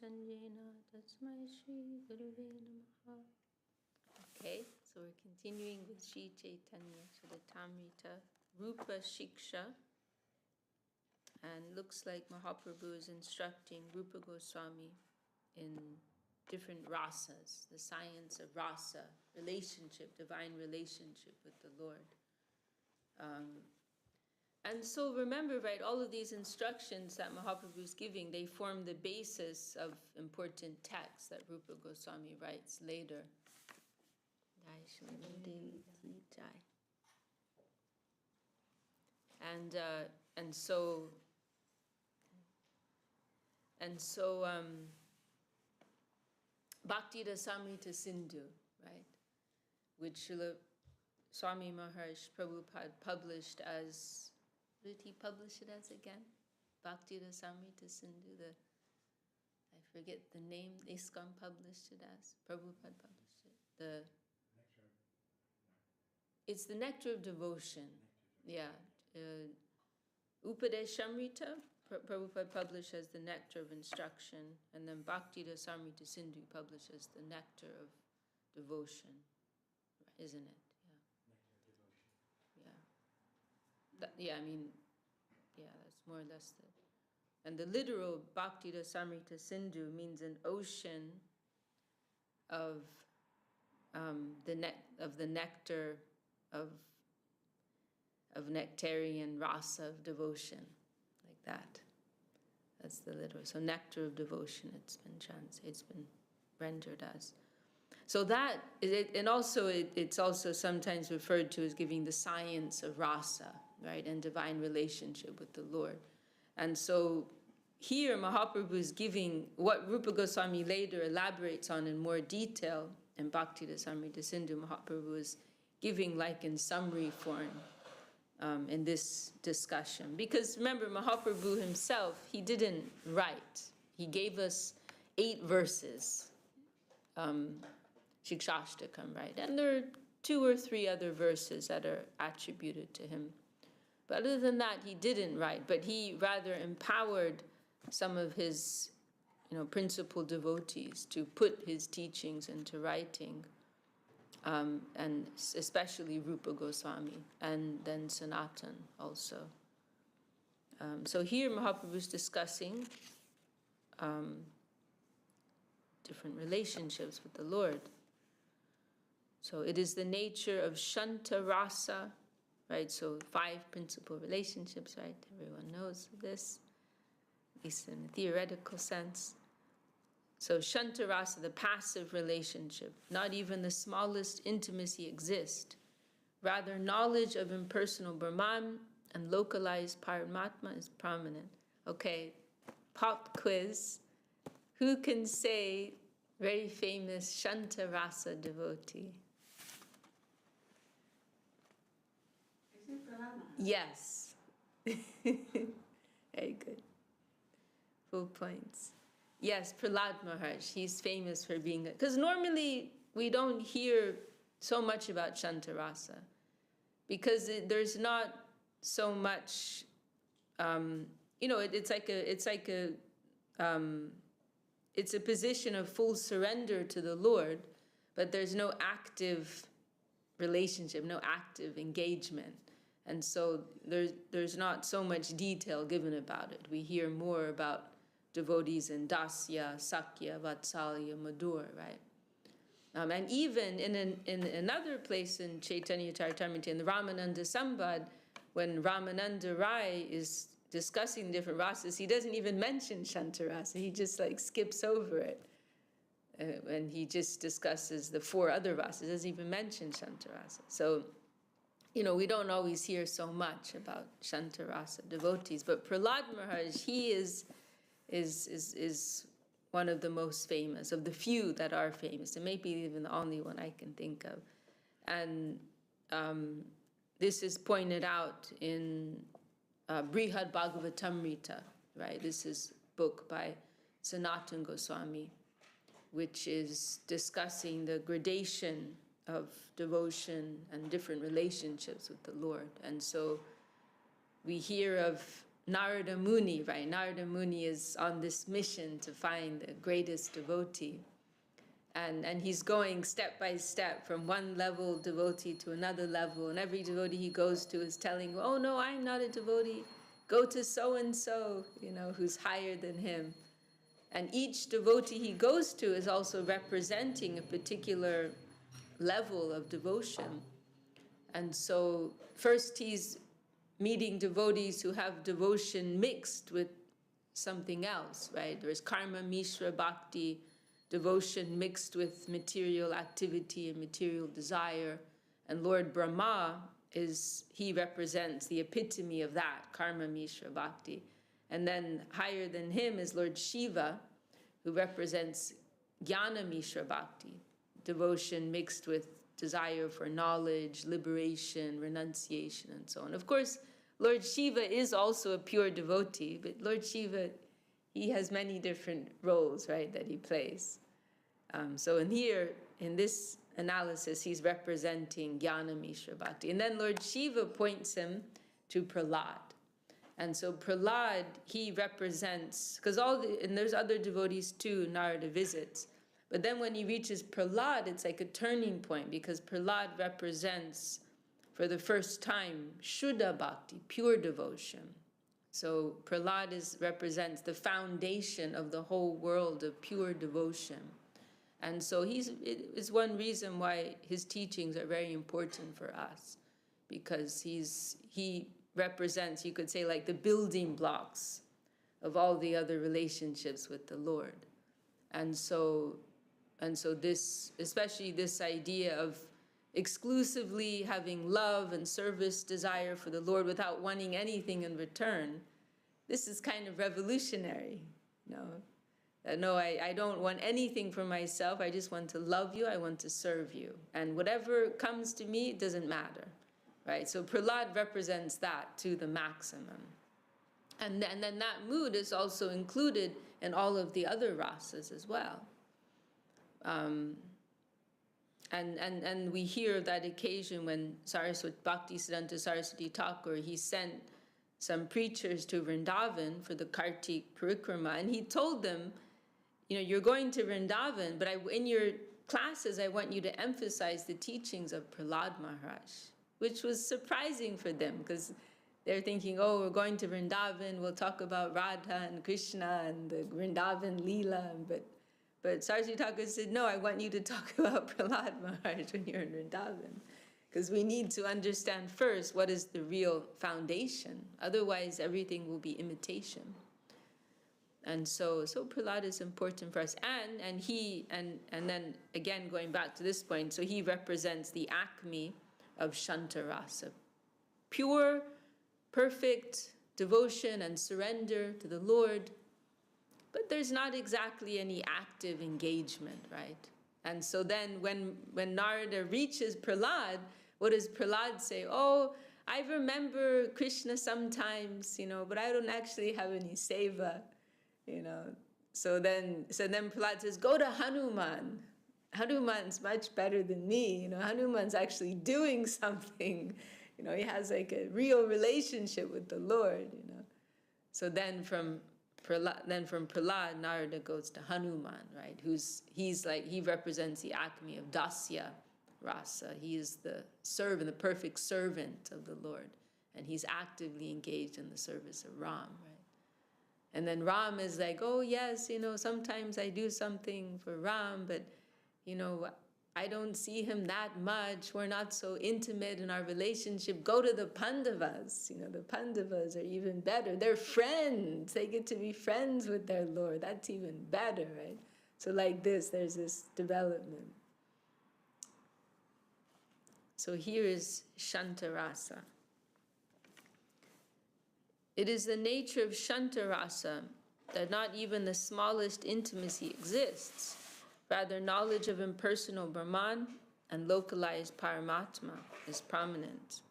Sanjena Tasmai Shri Guruve Namaha. Okay, so we're continuing with Sri Caitanya-caritāmṛta, Rūpa-Siksa, and looks like Mahāprabhu is instructing Rupa Gosvāmī in different rasas, the science of rasa, relationship, divine relationship with the Lord. And so remember, right, all of these instructions that Mahāprabhu is giving, they form the basis of important texts that Rupa Gosvāmī writes later. Devi Jai. And so Bhakti-rasāmṛta-sindhu, right, which Srila Swami Maharaj Prabhupada published as, what did he publish it as again? Bhakti-rasāmṛta-sindhu, I forget the name, ISKCON published it as, Prabhupada published it. It's the nectar of devotion. Yeah. Upadeshamrita, Prabhupada published as the nectar of instruction, and then Bhakti-rasāmṛta-sindhu published as the nectar of devotion. Isn't it? Yeah. Nectar of devotion. Yeah. That's more or less the... And the literal Bhakti-rasāmṛta-sindhu means an ocean of the nectar of nectarian rasa of devotion, like that. That's the literal. So nectar of devotion, it's been rendered as. So that is it, and also it's also sometimes referred to as giving the science of rasa, right, and divine relationship with the Lord. And so here Mahaprabhu is giving what Rupa Gosvāmī later elaborates on in more detail in Bhakti-rasāmṛta-sindhu. Mahaprabhu is giving like in summary form in this discussion. Because remember, Mahaprabhu himself, he didn't write. He gave us 8 verses, Shikshashtakam, right? And there are 2 or 3 other verses that are attributed to him. But other than that, he didn't write, but he rather empowered some of his principal devotees to put his teachings into writing. And especially Rupa Gosvāmī, and then Sanatan also. So here Mahaprabhu is discussing different relationships with the Lord. So it is the nature of Shanta Rasa, right? So 5 principal relationships, right? Everyone knows this, at least in a theoretical sense. So Shanta Rasa, the passive relationship, not even the smallest intimacy exists. Rather, knowledge of impersonal Brahman and localized Paramatma is prominent. Okay, pop quiz. Who can say very famous Shanta Rasa devotee? Is it Brahma? Yes. Very good. Full points. Yes, Prahlad Maharaj, he's famous for being... Because normally we don't hear so much about Shantarasa, because there's not so much... it's a position of full surrender to the Lord, but there's no active relationship, no active engagement. And so there's not so much detail given about it. We hear more about devotees in Dasya, Sakya, Vatsalya, Madhur, right? And even in another place in Caitanya-caritāmṛta, in the Ramananda Sambad, when Ramananda Rai is discussing different rasas, he doesn't even mention Shantarasa. He just skips over it. And he just discusses the 4 other rasas. He doesn't even mention Shantarasa. So, we don't always hear so much about Shantarasa devotees. But Prahlad Maharaj, he is one of the most famous, of the few that are famous, and maybe even the only one I can think of. And this is pointed out in Brihad Bhagavatamrita, right? This is a book by Sanatana Goswami, which is discussing the gradation of devotion and different relationships with the Lord. And so we hear of Narada Muni, right? Narada Muni is on this mission to find the greatest devotee. And he's going step by step from one level devotee to another level. And every devotee he goes to is telling, oh no, I'm not a devotee. Go to so-and-so, who's higher than him. And each devotee he goes to is also representing a particular level of devotion. And so first he's meeting devotees who have devotion mixed with something else, right? There's karma, mishra, bhakti, devotion mixed with material activity and material desire. And Lord Brahma he represents the epitome of that, karma, mishra, bhakti. And then higher than him is Lord Shiva, who represents jnana, mishra, bhakti, devotion mixed with desire for knowledge, liberation, renunciation, and so on. Of course, Lord Shiva is also a pure devotee, but Lord Shiva, he has many different roles, right, that he plays. So in this analysis, he's representing Jnana Mishra Bhakti. And then Lord Shiva points him to Prahlad. And so Prahlad, he represents, and there's other devotees too, Narada visits. But then when he reaches Prahlad, it's like a turning point, because Prahlad represents, for the first time, Shuddha Bhakti, pure devotion. So Prahlad represents the foundation of the whole world of pure devotion. And so it is one reason why his teachings are very important for us, because he represents, you could say, like the building blocks of all the other relationships with the Lord. And so this, especially this idea of exclusively having love and service desire for the Lord without wanting anything in return, this is kind of revolutionary. No, I don't want anything for myself. I just want to love you. I want to serve you. And whatever comes to me, it doesn't matter, right? So Prahlad represents that to the maximum. And then that mood is also included in all of the other rasas as well. And we hear that occasion when Bhakti-siddhanta Saraswati Thakur, he sent some preachers to Vrindavan for the Kartik Parikrama, and he told them, you're going to Vrindavan, but in your classes, I want you to emphasize the teachings of Prahlad Maharaj, which was surprising for them, because they're thinking, oh, we're going to Vrindavan, we'll talk about Radha and Krishna and the Vrindavan-līlā, but Saraswati Thakur said, no, I want you to talk about Prahlad Maharaj when you're in Vrindavan, because we need to understand first what is the real foundation. Otherwise, everything will be imitation. And so Prahlad is important for us. And then again, going back to this point, so he represents the acme of Shanta Rasa. Pure, perfect devotion and surrender to the Lord, but there's not exactly any active engagement, right? And so then when Narada reaches Prahlad, what does Prahlad say? Oh, I remember Krishna sometimes, but I don't actually have any seva, So then Prahlad says, go to Hanuman. Hanuman's much better than me. Hanuman's actually doing something. He has like a real relationship with the Lord. So then from Prahlad, Narada goes to Hanuman, right? He represents the acme of Dasya Rasa. He is the servant, the perfect servant of the Lord, and he's actively engaged in the service of Ram, right? And then Ram is like, oh yes, sometimes I do something for Ram, but I don't see him that much. We're not so intimate in our relationship. Go to the Pandavas. The Pandavas are even better. They're friends. They get to be friends with their Lord. That's even better, right? So like this, there's this development. So here is Shanta Rasa. It is the nature of Shanta Rasa that not even the smallest intimacy exists. Rather, knowledge of impersonal Brahman and localized Paramatma is prominent.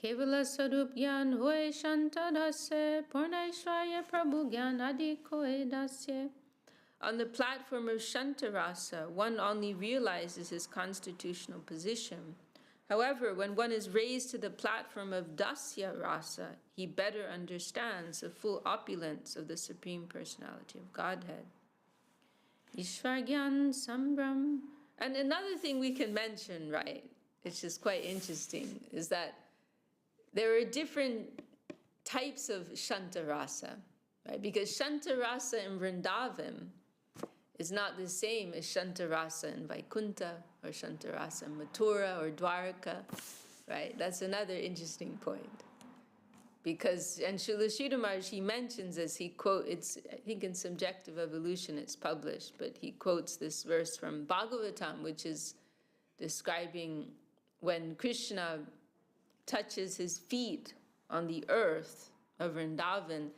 Kevala Sarup Gyan Hoy Shanta Dase Purnaishwarya Prabhu Gyan Adi Koe Dasye. On the platform of Shanta Rasa, one only realizes his constitutional position. However, when one is raised to the platform of Dasya Rasa, he better understands the full opulence of the Supreme Personality of Godhead. Ishvargyan Sambram. And another thing we can mention, right, it's just quite interesting, is that there are different types of Shantarasa, right? Because Shantarasa in Vrindavan is not the same as Shantarasa in Vaikuntha or Shantarasa in Mathura or Dwarka, right? That's another interesting point. Because, and Srila Sridhar Maharaj, he mentions this, he quotes, I think in Subjective Evolution it's published, but he quotes this verse from Bhagavatam, which is describing when Krishna touches his feet on the earth of Vrindavan,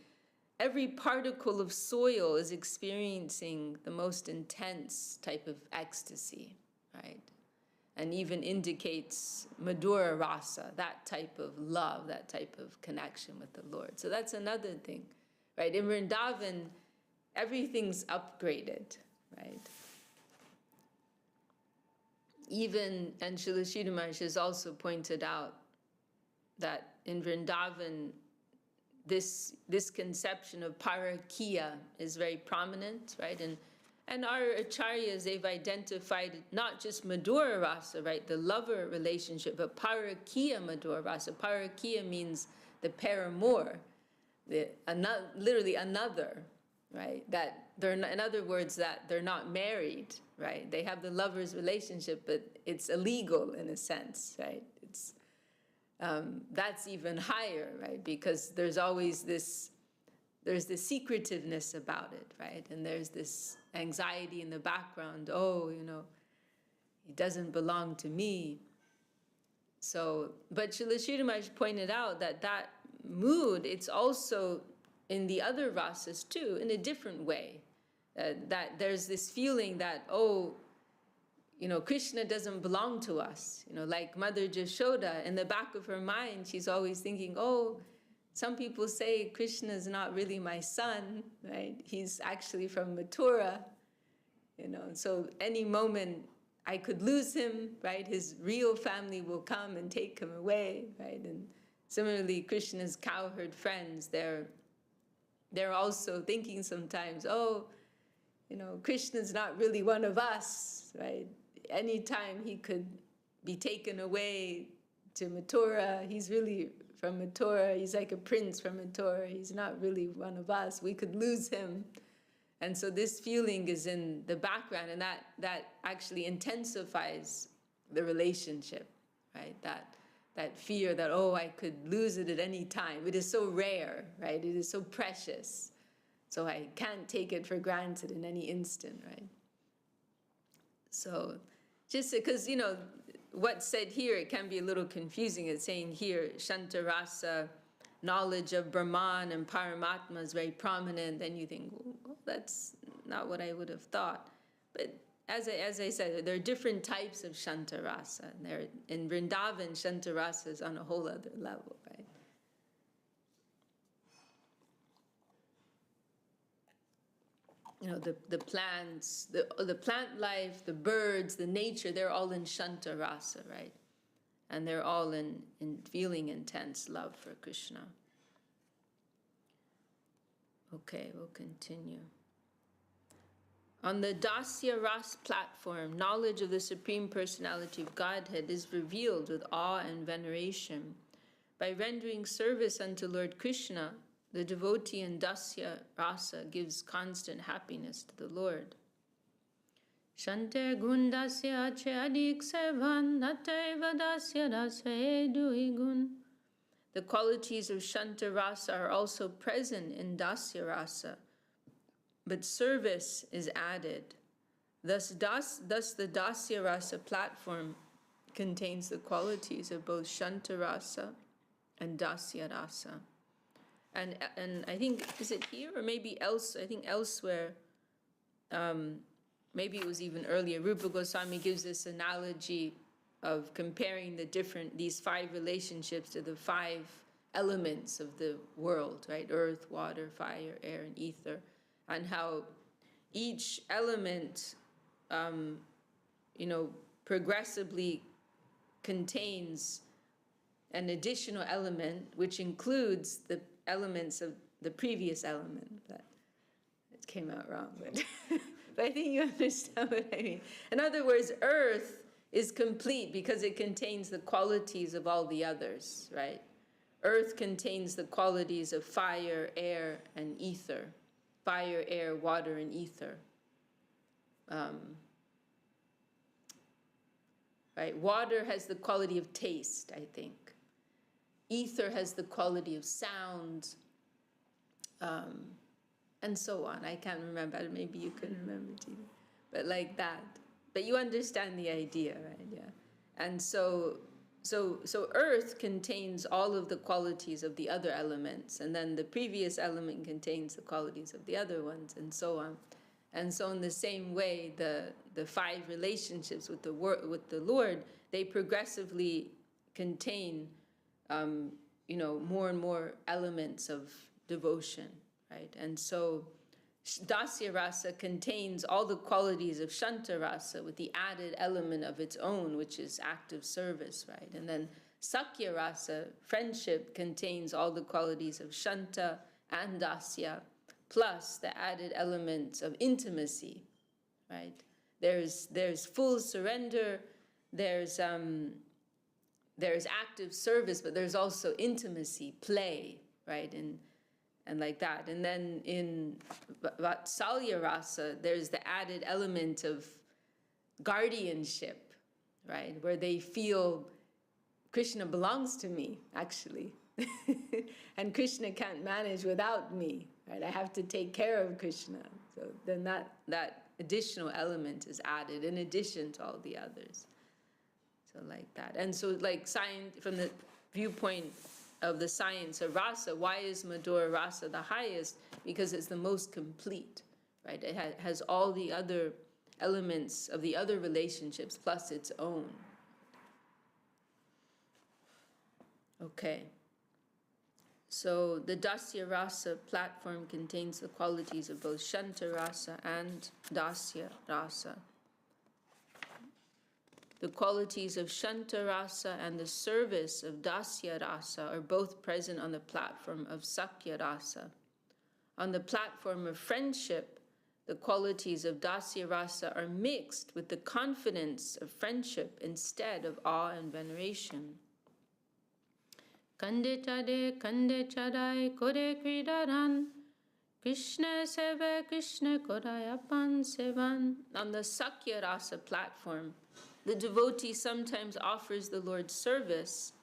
every particle of soil is experiencing the most intense type of ecstasy, right? And even indicates Madhura Rasa, that type of love, that type of connection with the Lord. So that's another thing, right? In Vrindavan, everything's upgraded, right? Even, and Srila Sridhar Maharaj has also pointed out that in Vrindavan, this conception of parakiya is very prominent, right? And our acharyas, they've identified not just Madhura Rasa, right, the lover relationship, but parakiya Madhura Rasa. Parakiya means the paramour, literally another, right? That they're not, in other words, that they're not married, right? They have the lover's relationship, but it's illegal in a sense, right? It's that's even higher, right? Because there's always this secretiveness about it, right? And there's this anxiety in the background. Oh, you know, he doesn't belong to me. So, but Srila Sridhar Maharaj pointed out that that mood, it's also in the other rasas too, in a different way. That there's this feeling that, oh, you know, Krishna doesn't belong to us. You know, like Mother Jashoda, in the back of her mind, she's always thinking, oh, some people say Krishna is not really my son, right? He's actually from Mathura, you know, so any moment I could lose him, right? His real family will come and take him away, right? And similarly, Krishna's cowherd friends, they're also thinking sometimes, oh, you know, Krishna's not really one of us, right? Anytime he could be taken away to Mathura, he's really from Mathura, he's like a prince from Mathura, he's not really one of us, we could lose him. And so this feeling is in the background, and that actually intensifies the relationship, right? That fear that, oh, I could lose it at any time. It is so rare, right? It is so precious. So I can't take it for granted in any instant, right? So just because, you know, what's said here, it can be a little confusing. It's saying here, Shantarasa, knowledge of Brahman and Paramatma is very prominent. Then you think, well, that's not what I would have thought. But as I said, there are different types of Shantarasa. In Vrindavan, Shantarasa is on a whole other level, right? You know, the plants, the plant life, the birds, the nature, they're all in Shantarasa, right? And they're all in feeling intense love for Krishna. Okay, we'll continue. On the Dasya Ras platform, knowledge of the Supreme Personality of Godhead is revealed with awe and veneration. By rendering service unto Lord Krishna, the devotee in Dasya Rasa gives constant happiness to the Lord. Shante gundasya adik sevan nateva dasya rasve duigun. The qualities of Shanta Rasa are also present in Dasya Rasa, but service is added. Thus the Dasya Rasa platform contains the qualities of both Shanta Rasa and Dasya Rasa. And I think, is it here or maybe else? I think elsewhere, maybe it was even earlier, Rupa Gosvāmī gives this analogy of comparing these 5 relationships to the 5 elements of the world, right? Earth, water, fire, air, and ether. And how each element, you know, progressively contains an additional element which includes the elements of the previous element. That it came out wrong, but but I think you understand what I mean. In other words, earth is complete because it contains the qualities of all the others, right? Earth contains the qualities of fire, air, and ether. Fire, air, water, and ether. Right? Water has the quality of taste, I think. Ether has the quality of sound, and so on. I can't remember. Maybe you can remember too. But like that. But you understand the idea, right? Yeah. And so earth contains all of the qualities of the other elements, and then the previous element contains the qualities of the other ones, and so on. And so in the same way, the five relationships with the Lord, they progressively contain more and more elements of devotion, right? And so Dasya Rasa contains all the qualities of Shanta Rasa with the added element of its own, which is active service, right? And then Sakya Rasa, friendship, contains all the qualities of Shanta and Dasya, plus the added elements of intimacy, right? There's full surrender, there's active service, but there's also intimacy, play, right? And like that. And then in Vatsalya Rasa, there's the added element of guardianship, right? Where they feel Krishna belongs to me, actually. And Krishna can't manage without me, right? I have to take care of Krishna. So then that additional element is added in addition to all the others. So like that. And so like science, from the viewpoint of the science of rasa, why is Madhura Rasa the highest? Because it's the most complete, right? It has all the other elements of the other relationships plus its own. Okay. So the Dasya Rasa platform contains the qualities of both Shanta Rasa and Dasya Rasa. The qualities of Shanta Rasa and the service of Dasya Rasa are both present on the platform of Sakya Rasa. On the platform of friendship, the qualities of Dasya Rasa are mixed with the confidence of friendship instead of awe and veneration. Kande chadai kore kridaran, Krishna seva Krishna korayapan sevan. On the Sakya Rasa platform, the devotee sometimes offers the Lord service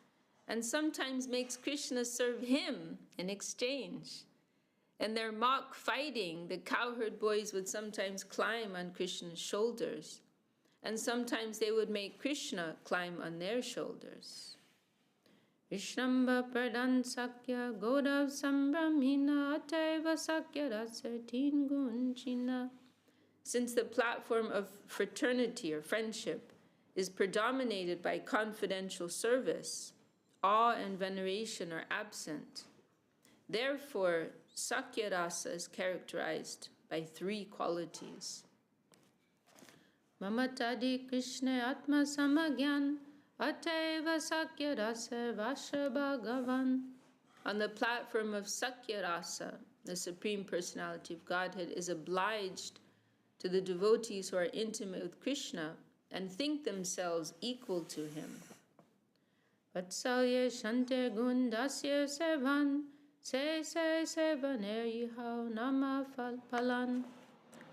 and sometimes makes Krishna serve him in exchange. In their mock fighting, the cowherd boys would sometimes climb on Krishna's shoulders, and sometimes they would make Krishna climb on their shoulders. Vishnamba Pradhan Sakya Godav Sambramhina Ataiva Sakya Rasatin Gunchina. Since the platform of fraternity or friendship is predominated by confidential service, awe and veneration are absent. Therefore, Sakya Rasa is characterized by three qualities. Mamatadi Krishna Atma Samagyan Ataiva Sakya Rasa Vasha Bhagavan. On the platform of Sakya Rasa, the Supreme Personality of Godhead is obliged to the devotees who are intimate with Krishna and think themselves equal to him. Vatsalya Shante Gundasya Sevan Se Sevan Erihau Nama Palan.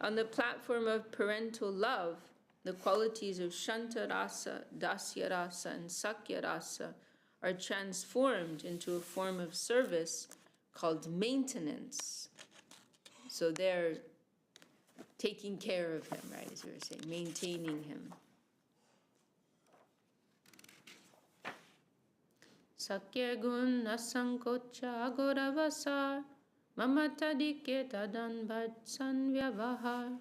On the platform of parental love, the qualities of Shanta Rasa, Dasya Rasa, and Sakya Rasa are transformed into a form of service called maintenance. So they're taking care of him, right, as you were saying, maintaining him. Sakya gun asankocha agoravasa mamatadike tadan bhatsan vyavahar.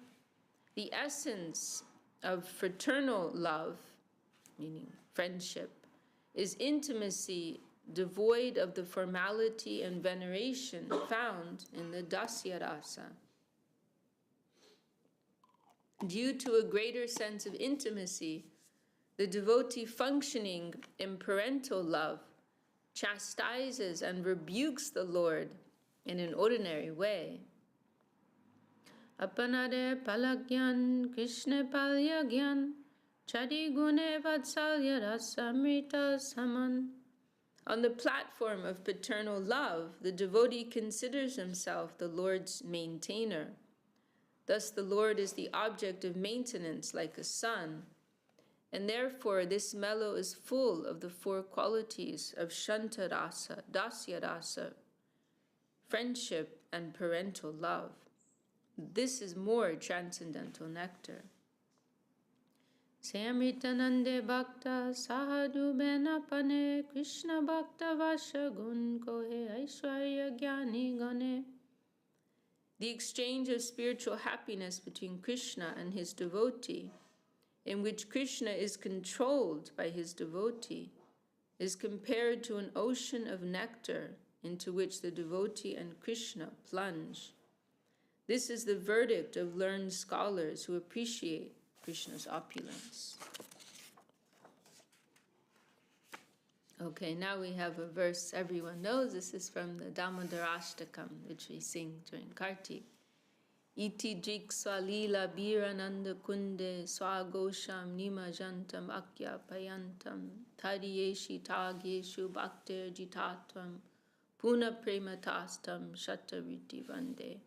The essence of fraternal love, meaning friendship, is intimacy devoid of the formality and veneration found in the Dasya Rasa. Due to a greater sense of intimacy, The devotee functioning in parental love chastises and rebukes the Lord in an ordinary way. Apanade palagyan Krishna palyagyan chadi gune vatsalya rasamrita saman. On the platform of paternal love, the devotee considers himself the Lord's maintainer. Thus the Lord is the object of maintenance like a son, and therefore this mellow is full of the four qualities of Shanta Rasa, Dasya Rasa, friendship and parental love. This is more transcendental nectar. Samritanande bhakta sahadu benapane Krishna bhakta vasha gun kohe aishwarya gyani gane. The exchange of spiritual happiness between Krishna and his devotee, in which Krishna is controlled by his devotee, is compared to an ocean of nectar into which the devotee and Krishna plunge. This is the verdict of learned scholars who appreciate Krishna's opulence. Okay, now we have a verse everyone knows. This is from the Damodara-ashtakam, which we sing during Kartik. Iti jiksvalila birananda kunde swagosham nimajantam akyapayantam tadiyeshi tagyeshu bhaktir jitatvam puna prematastam shatariti vande.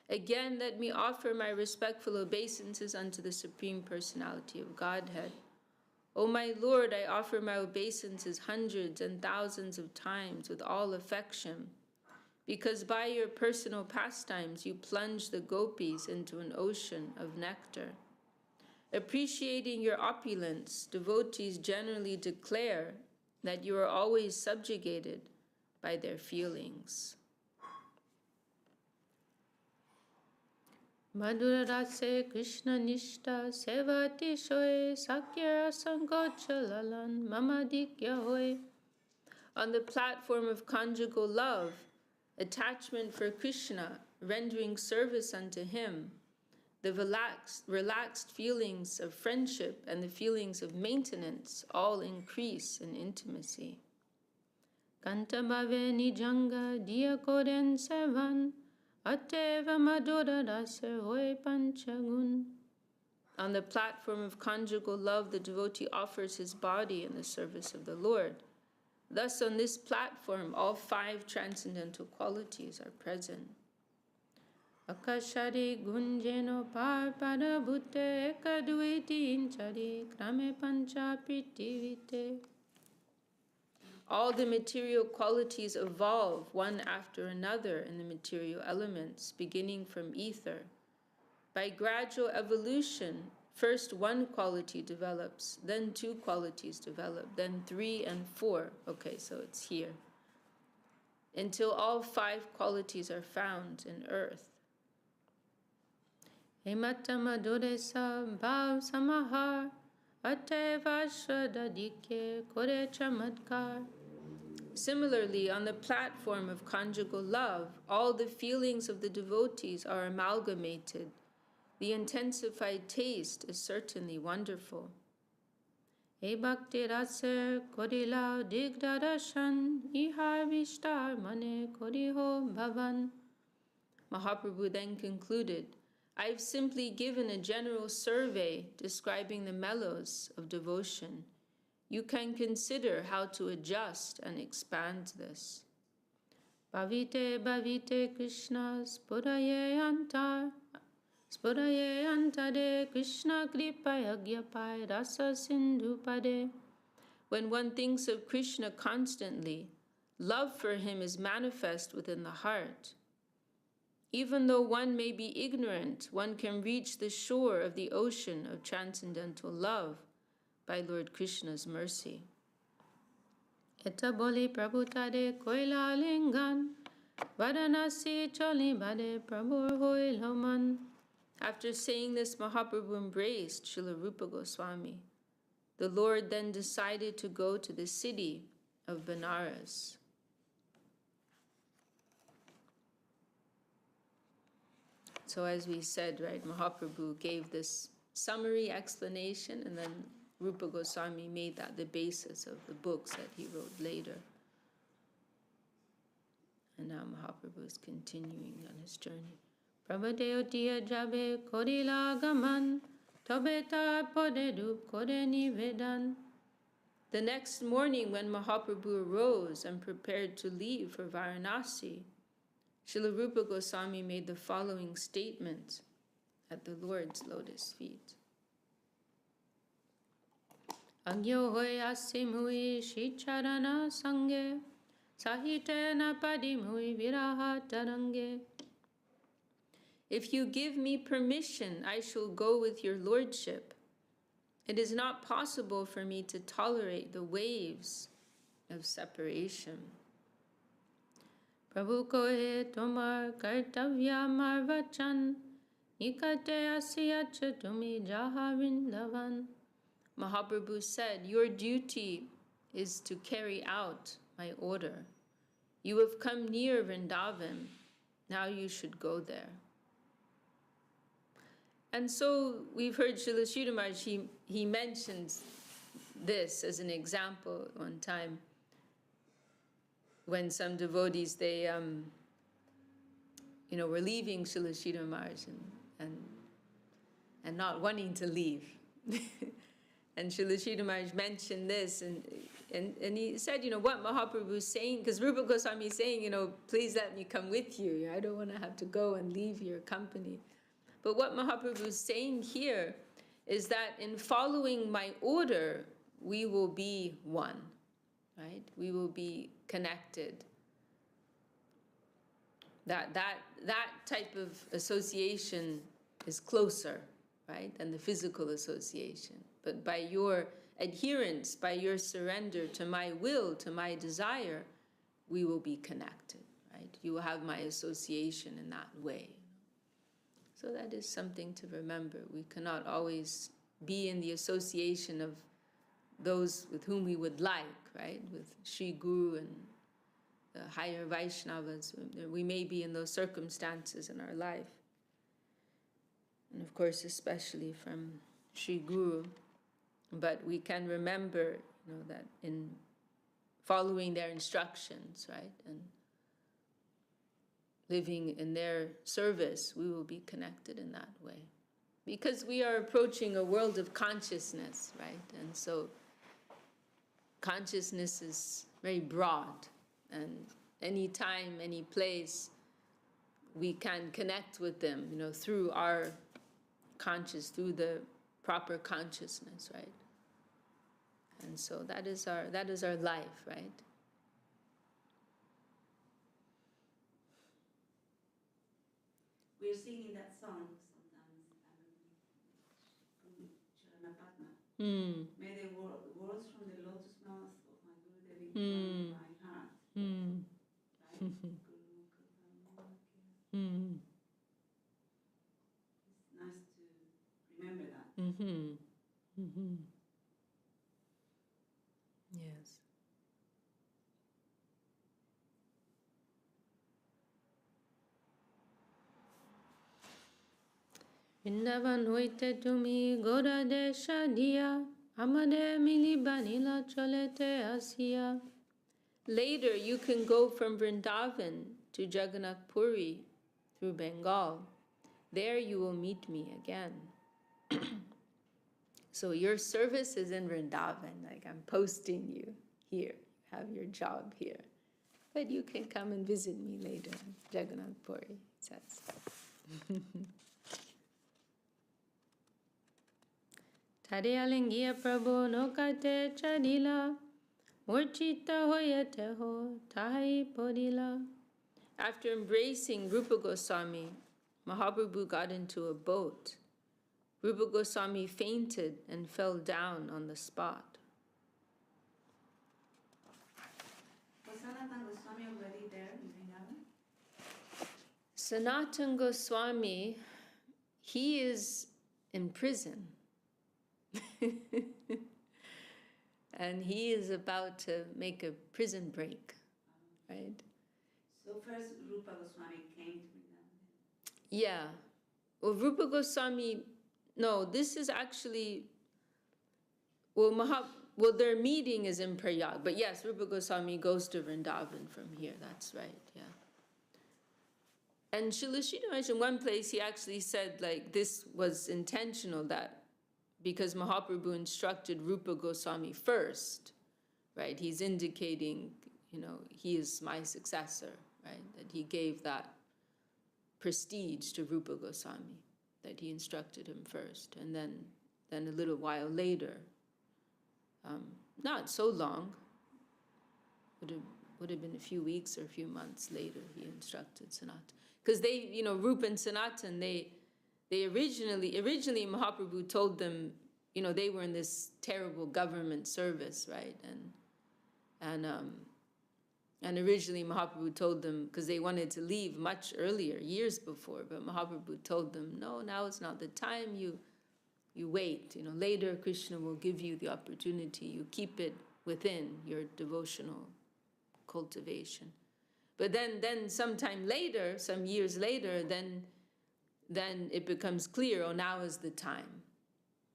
Again, let me offer my respectful obeisances unto the Supreme Personality of Godhead. O my Lord, I offer my obeisances hundreds and thousands of times with all affection, because by your personal pastimes you plunge the gopis into an ocean of nectar. Appreciating your opulence, devotees generally declare that you are always subjugated by their feelings. Madhura rase Krishna nishta sevati shoye sakya sankocha lalan mamadikya hoye. On the platform of conjugal love, attachment for Krishna, rendering service unto him, the relaxed feelings of friendship and the feelings of maintenance all increase in intimacy. Kanta bhave nijanga diya koden sevan Ateva madhura rasa hoy panchagun. On the platform of conjugal love, the devotee offers his body in the service of the Lord. Thus, on this platform, all five transcendental qualities are present. Akashari gunjeno parpada bhutte ekaduiti inchari krame pancha pitivite. All the material qualities evolve one after another in the material elements, beginning from ether. By gradual evolution, first one quality develops, then two qualities develop, then 3 and 4. Okay, so it's here. Until all 5 qualities are found in earth. Hematama doresa bhav samahar atevashradadike kore chamadkar. Similarly, on the platform of conjugal love, all the feelings of the devotees are amalgamated. The intensified taste is certainly wonderful. E Bhakti-rasāmṛta kodila digdarashan ihar vishtar mane kodiho bhavan. Mahāprabhu then concluded, I've simply given a general survey describing the mellows of devotion. You can consider how to adjust and expand this. Bhavite bhavite Krishna spuraye antade Krishna kripayagyapai rasa sindhu pade. When one thinks of Krishna constantly, love for him is manifest within the heart. Even though one may be ignorant, one can reach the shore of the ocean of transcendental love by Lord Krishna's mercy. Eta boli prabhutade koila lingan, varanasi choli bade prabhur hoi loman. After saying this, Mahāprabhu embraced Śrīla Rūpa Gosvāmī. The Lord then decided to go to the city of Benares. So as we said, right, Mahāprabhu gave this summary explanation, and then Rupa Gosvāmī made that the basis of the books that he wrote later. And now Mahaprabhu is continuing on his journey. Prabhadeyotiya jabe korila gaman, tabeta podedup koreni vedan. The next morning when Mahaprabhu arose and prepared to leave for Varanasi, Srila Rupa Gosvāmī made the following statement at the Lord's lotus feet. Agyo hoya simhui shicharana sange, sahitena padimhui viraha tarange. If you give me permission, I shall go with your lordship. It is not possible for me to tolerate the waves of separation. Prabhu kohe tomar kartavya marvachan, nikate asyacha tumi jahavin lavan. Mahaprabhu said, your duty is to carry out my order. You have come near Vrindavan, now you should go there. And so we've heard Srila Śrīla Maharaj, he mentions this as an example one time when some devotees, they were leaving Srila Śrīla Maharaj and not wanting to leave. And Srila Śrīla Maharaj mentioned this, and he said, what Mahaprabhu is saying, because Rupa Gosvāmī is saying, please let me come with you. I don't want to have to go and leave your company. But what Mahaprabhu is saying here is that in following my order, we will be one, right? We will be connected. That type of association is closer, right, than the physical association. But by your adherence, by your surrender to my will, to my desire, we will be connected, right? You will have my association in that way. So that is something to remember. We cannot always be in the association of those with whom we would like, right? With Sri Guru and the higher Vaishnavas. We may be in those circumstances in our life. And of course, especially from Sri Guru. But we can remember, that in following their instructions, right? And living in their service, we will be connected in that way. Because we are approaching a world of consciousness, right? And so consciousness is very broad, and any time, any place, we can connect with them, through our through the proper consciousness, right? And so that is our life, right? We're singing that song sometimes, May the words from the lotus mouth of my Guru Devi come in my heart. Right? It's nice to remember that. Yes. Vrindavan hoite tumi gora desha diya, amade mili banila cholete asiya. Later, you can go from Vrindavan to Jagannath Puri through Bengal. There you will meet me again. So your service is in Vrindavan, like I'm posting you here, have your job here. But you can come and visit me later in Jagannath Puri, it says. Tariyalingiya Prabhu nokate chadila, Murchita hoyate ho tahai podila. After embracing Rupa Gosvāmī, Mahaprabhu got into a boat. Rupa Gosvāmī fainted and fell down on the spot. Was Sanatana Goswami already there in Vrindavan? Sanatana Goswami, he is in prison. And he is about to make a prison break, right? So first Rupa Goswami came to Vrindavan. Yeah. Well, Rupa Goswami, no, this is actually Well, their meeting is in Prayag, but yes, Rupa Goswami goes to Vrindavan from here. That's right, yeah. And Śrīla Sridhar Maharaj, in one place, he actually said, like, this was intentional, that because Mahaprabhu instructed Rupa Goswami first, right? He's indicating, he is my successor, right? That he gave that prestige to Rupa Goswami, that he instructed him first. And then a little while later, not so long, would have been a few weeks or a few months later, he instructed Sanatan. Because they, Rupa and Sanatan, they originally Mahaprabhu told them, they were in this terrible government service, right? And originally Mahaprabhu told them, because they wanted to leave much earlier, years before, but Mahaprabhu told them, no, now is not the time, you wait, later Krishna will give you the opportunity, you keep it within your devotional cultivation. But then sometime later, some years later, then it becomes clear, oh, now is the time,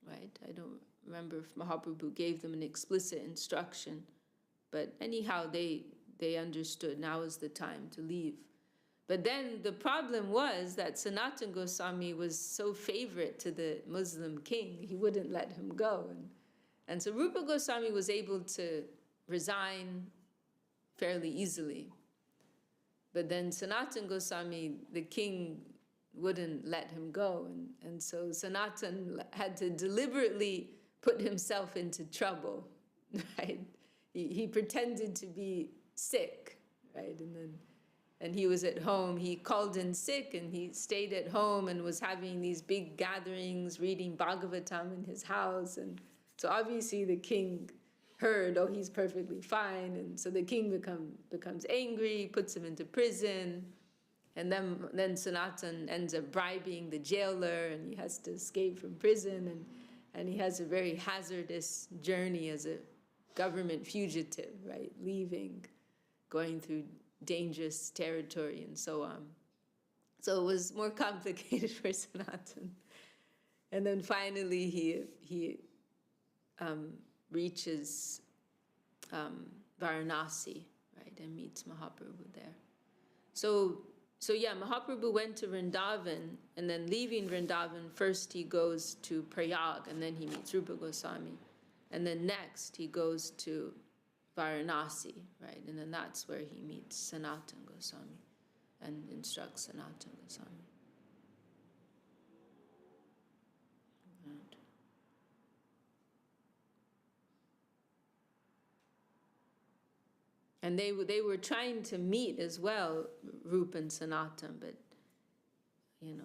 right? I don't remember if Mahaprabhu gave them an explicit instruction, but anyhow, they understood now is the time to leave. But then the problem was that Sanatan Goswami was so favorite to the Muslim king, he wouldn't let him go. And so Rupa Goswami was able to resign fairly easily. But then Sanatan Goswami, the king, wouldn't let him go. And so Sanatan had to deliberately put himself into trouble, right? He pretended to be sick, right? And he was at home. He called in sick, and he stayed at home and was having these big gatherings, reading Bhagavatam in his house. And so obviously the king heard, oh, he's perfectly fine. And so the king becomes angry, puts him into prison. And then Sanatan ends up bribing the jailer, and he has to escape from prison. And he has a very hazardous journey as a government fugitive, right? Leaving, going through dangerous territory and so on. So it was more complicated for Sanatan. And then finally he reaches Varanasi, right, and meets Mahaprabhu there. So yeah, Mahaprabhu went to Vrindavan, and then leaving Vrindavan, first he goes to Prayag, and then he meets Rupa Goswami. And then next he goes to Varanasi, right? And then that's where he meets Sanatan Goswami and instructs Sanatan Goswami. Right. And they were trying to meet as well, Rupa and Sanatan, but it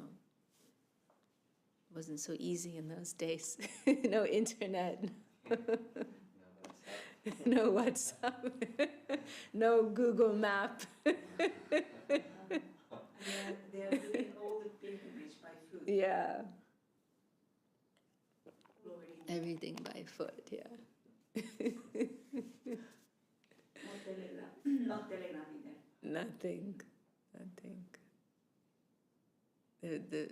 wasn't so easy in those days. No internet. No WhatsApp, no Google Map. They are doing all the pilgrimage by foot. Yeah. Everything by foot, yeah. Not telegram either. Nothing. The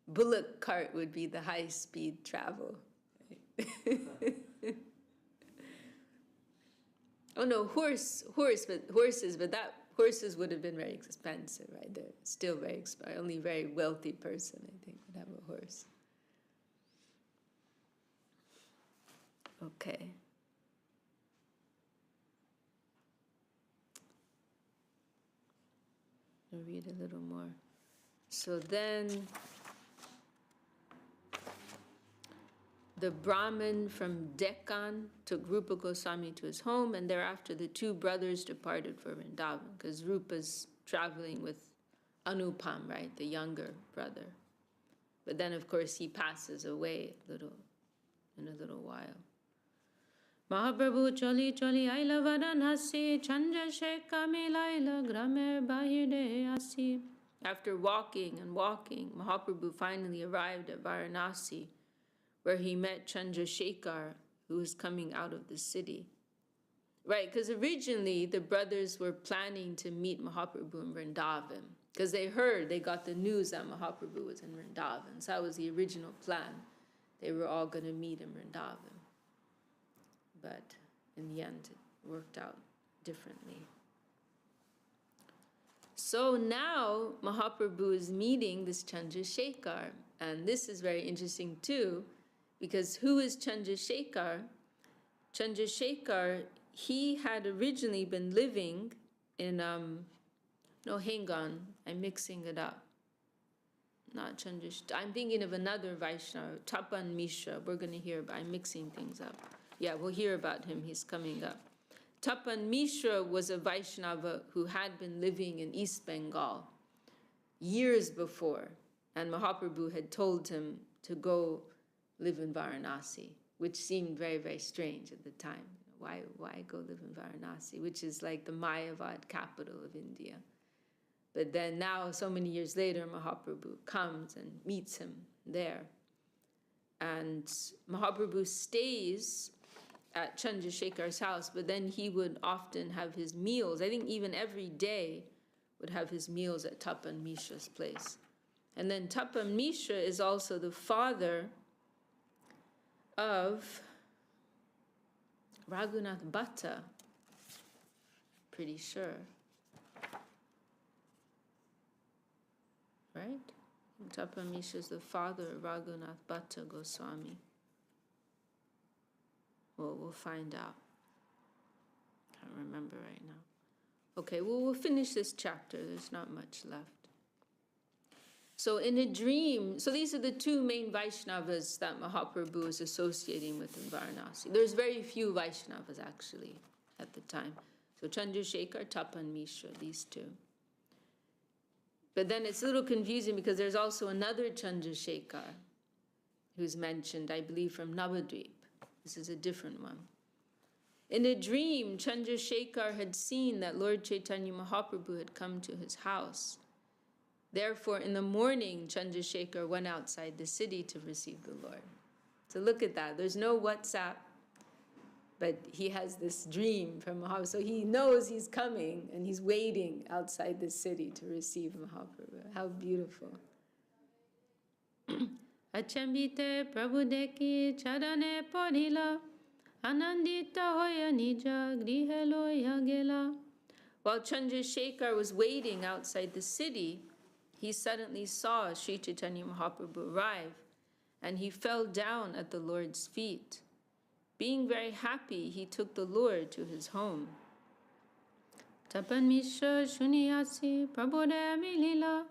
bullock cart would be the high-speed travel. Oh no, horses, but that horses would have been very expensive, right? They're still very expensive. Only a very wealthy person, I think, would have a horse. Okay. I'll read a little more. So then the Brahmin from Deccan took Rupa Goswami to his home, and thereafter the two brothers departed for Vrindavan, because Rupa's traveling with Anupam, right, the younger brother. But then, of course, he passes away in a little while. Mahaprabhu choli aila varanasi, chanja sheka milaila grame bahide asi. After walking and walking, Mahaprabhu finally arrived at Varanasi, where he met Chandrasekhar, who was coming out of the city. Right, because originally the brothers were planning to meet Mahaprabhu in Vrindavan, because they got the news that Mahaprabhu was in Vrindavan. So that was the original plan. They were all going to meet in Vrindavan. but in the end it worked out differently. So now Mahaprabhu is meeting this Chandrasekhar, and this is very interesting too, because who is Chandrasekhar? Chandrasekhar, he had originally been living in, no, hang on, I'm mixing it up. Not Chandrasekhar, I'm thinking of another Vaishnava, Tapan Mishra. We're going to hear about, I'm mixing things up. Yeah, we'll hear about him, he's coming up. Tapan Mishra was a Vaishnava who had been living in East Bengal years before, and Mahaprabhu had told him to go live in Varanasi, which seemed very, very strange at the time. Why go live in Varanasi, which is like the Mayavad capital of India? But then now, so many years later, Mahaprabhu comes and meets him there. And Mahaprabhu stays at Chandrasekhar's house, but then he would often have his meals, I think even every day, would have his meals at Tapan Mishra's place. And then Tapan Mishra is also the father of Raghunath Bhatta, pretty sure. Right? Tapan Mishra is the father of Raghunath Bhatta Gosvāmī. Well, we'll find out. Can't remember right now. Okay, well, we'll finish this chapter. There's not much left. So in a dream, so these are the two main Vaishnavas that Mahaprabhu is associating with in Varanasi. There's very few Vaishnavas actually at the time. So Chandrasekhar, Tapan Mishra, these two. But then it's a little confusing because there's also another Chandrasekhar who's mentioned, I believe, from Navadvip. This is a different one. In a dream, Chandrasekhar had seen that Lord Chaitanya Mahaprabhu had come to his house. Therefore, in the morning, Chandrasekhar went outside the city to receive the Lord. So look at that. There's no WhatsApp, but he has this dream from Mahaprabhu. So he knows he's coming, and he's waiting outside the city to receive Mahaprabhu. How beautiful. Achambite Prabhu deki charane podila, anandita hoya nija grihe loya gela. While Chandrasekhar was waiting outside the city, he suddenly saw Sri Chaitanya Mahaprabhu arrive, and he fell down at the Lord's feet. Being very happy, he took the Lord to his home. Tapan Mishra shuniyasi Prabhude milila,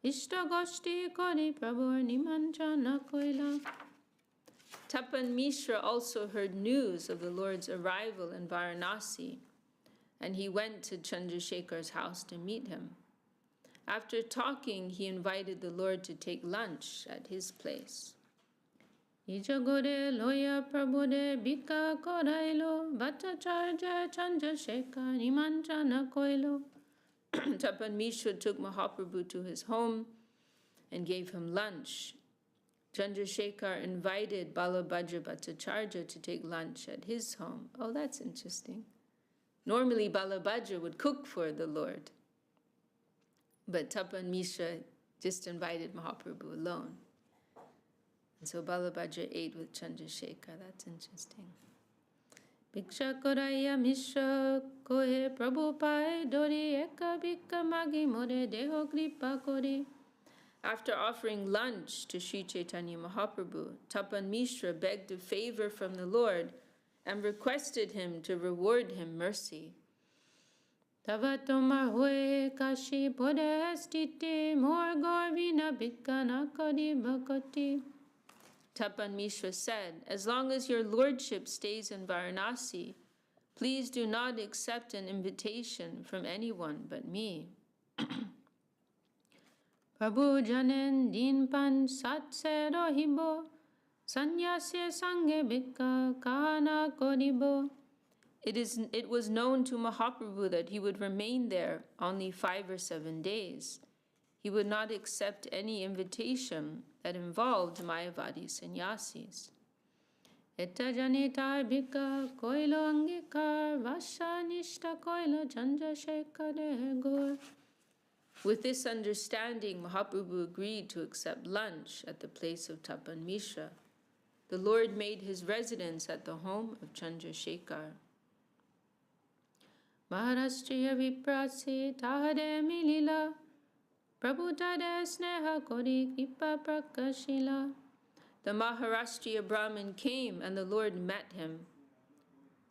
ishta goshti kori Prabhu nimanjana koila. Tapan Mishra also heard news of the Lord's arrival in Varanasi, and he went to Chandrasekhar's house to meet him. After talking, he invited the Lord to take lunch at his place. Ijagore loya prabhude bika korailo, bhattacharya Chandrasekhar nimanjana koilo. Tapan Mishra took Mahaprabhu to his home and gave him lunch. Chandrasekhar invited Balabhadra Bhattacharya to take lunch at his home. Oh, that's interesting. Normally Balabhadra would cook for the Lord, but Tapan Mishra just invited Mahaprabhu alone. And so Balabhadra ate with Chandrasekhar. That's interesting. Bhiksha koraya Mishra kohe Prabhu pai dori eka bhikka magi more deho kripa kori. After offering lunch to Sri Chaitanya Mahaprabhu, Tapan Mishra begged a favor from the Lord and requested him to reward him mercy. Tavatoma hoye kashi podestite mor gorvina bhikkana kari bhakati. Tapan Mishra said, as long as your lordship stays in Varanasi, please do not accept an invitation from anyone but me. Prabhu janen dinpan satse rohibo, sanyase sange bhikka kana koribo. It was known to Mahaprabhu that he would remain there only 5 or 7 days. He would not accept any invitation that involved Mayavadi sannyasis. Etta janitar bhikka koilo angikar vasha nishta koilo Chandrasekhar gor. With this understanding, Mahaprabhu agreed to accept lunch at the place of Tapan Mishra. the Lord made his residence at the home of Chandrasekhar. Maharashtriya viprase tahade milila, prabhutade sneha kori kripa prakashila. The Maharashtriya Brahmin came and the Lord met him.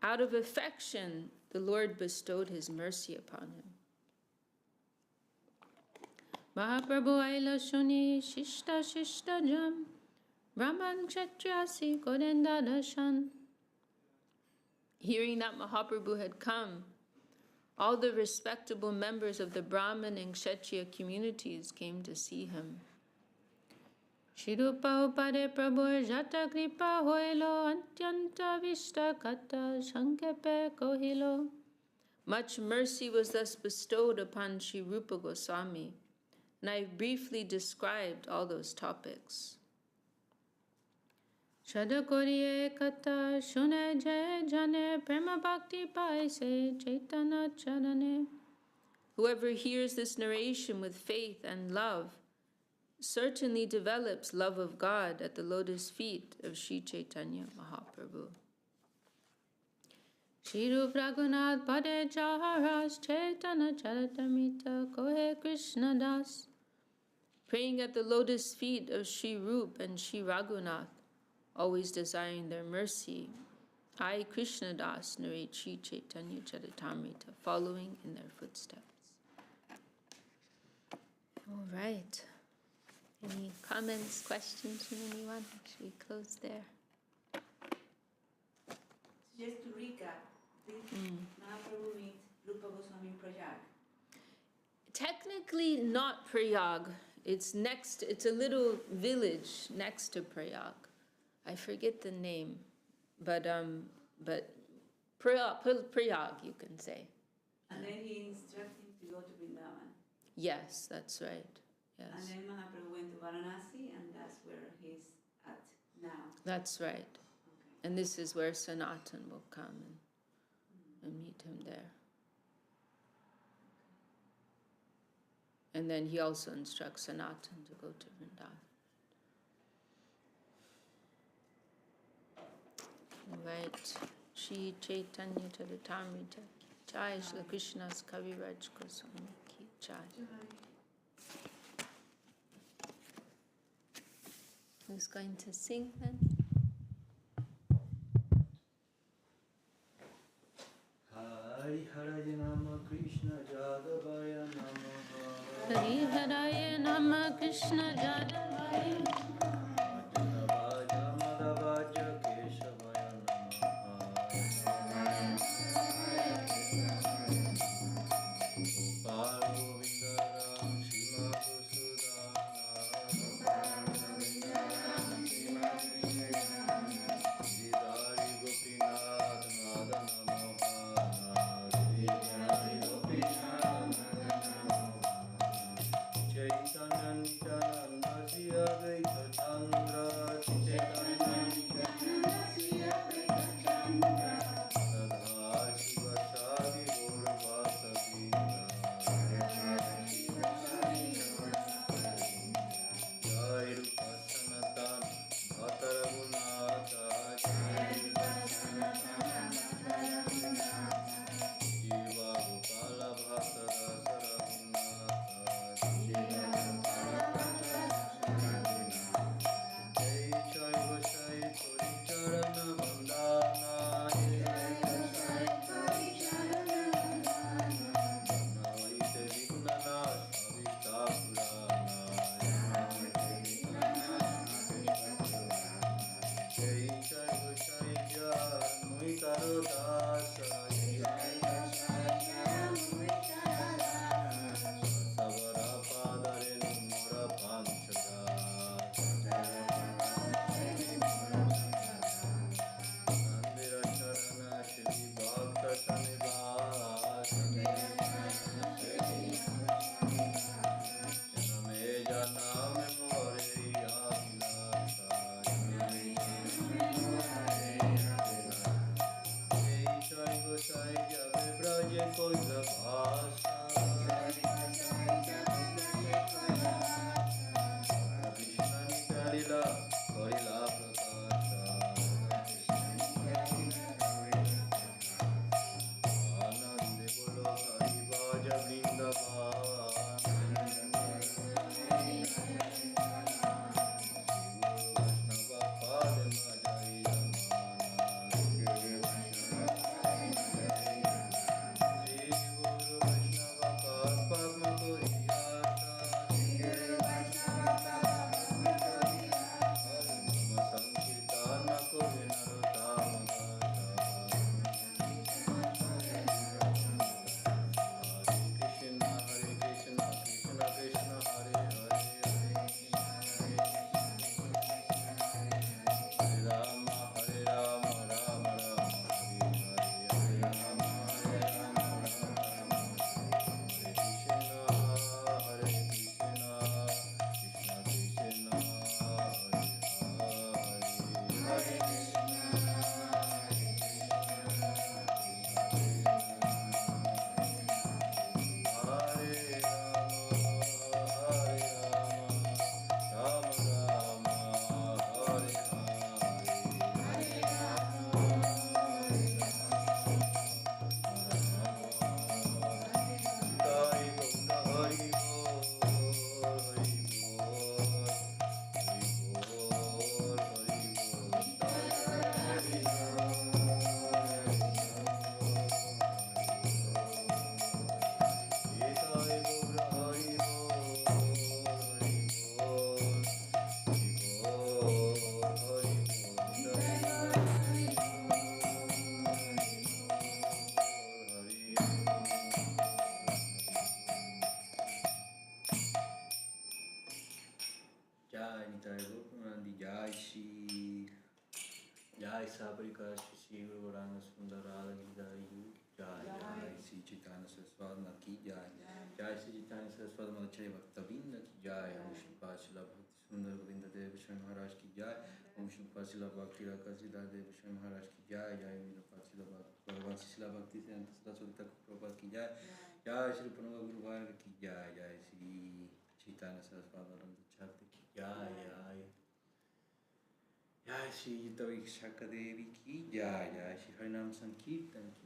Out of affection, the Lord bestowed his mercy upon him. Mahāprabhu aila shuni shishta shishta jam, Brahman kshatriyasi kodenda dashan. Hearing that Mahāprabhu had come, all the respectable members of the Brahman and Kshatriya communities came to see him. Shirupa upade prabhu jata kripa hoilo antyanta vishta kata shankepe kohilo. Much mercy was thus bestowed upon Sri Rupa Gosvāmī, and I have briefly described all those topics. Shadakoriye kata shune jay jane prema bhakti paise Caitanya-charane. Whoever hears this narration with faith and love certainly develops love of God at the lotus feet of Sri Chaitanya Mahaprabhu. Shri Raghunath Pade Jaharas Caitanya-caritāmṛta Kohe Kṛṣṇadāsa. Praying at the lotus feet of Sri Rup and Sri Raghunath, always desiring their mercy, I, Kṛṣṇadāsa, narrate Sri Caitanya-caritāmṛta, following in their footsteps. All right. Any comments, questions from anyone? Should we close there? Just to recap, this Mahaprabhu meets Rupa Gosvāmī Prayag. Technically not Prayag. It's a little village next to Prayag. I forget the name, but Prayag you can say. And then he instructs him to go to Vrindavan. Yes, that's right. Yes. And then Mahaprabhu went to Varanasi, and that's where he's at now. That's right. Okay. And this is where Sanatan will come and meet him there. And then he also instructs Sanatan to go to Vrindavan. Right. Shri Caitanya-caritāmṛta ki jai, Shri Krishna's Kavirāja Gosvāmī ki jai. Who's going to sing then? Hari Haraye Nama Krishna Jadavaya Namaha. Hari Haraye Nama Krishna Jadavaya. Madhya-līlā Madhavaja Keshavaya Namaha. Gopal Govinda Ram Shima Caitanya-caritāmṛta Jai Sabrika Shri Guranga Sundarala Jai Jai Sri Chaitanya Saraswati Ki Jai Jai Sri Chaitanya Saraswati Madhya Bhakta-vrinda Ki Jai Om Shri Srila Bhakti Sundar Govinda Dev Vishakha Maharaj Ki Jai Om Shri Srila Bhakti-rasāmṛta-sindhu Dev Vishakha Maharaj Ki Jai Jai Srila Bhakti Saraswati Prabhupada Ki Jai Jai Sri Pranava Guru Varga Ki Jai Jai Sri Chaitanya Saraswati Ki Jai Jai Jai Shri Vishakha Devi Ki Jai Jai Shri Harinam Sankirtan Ki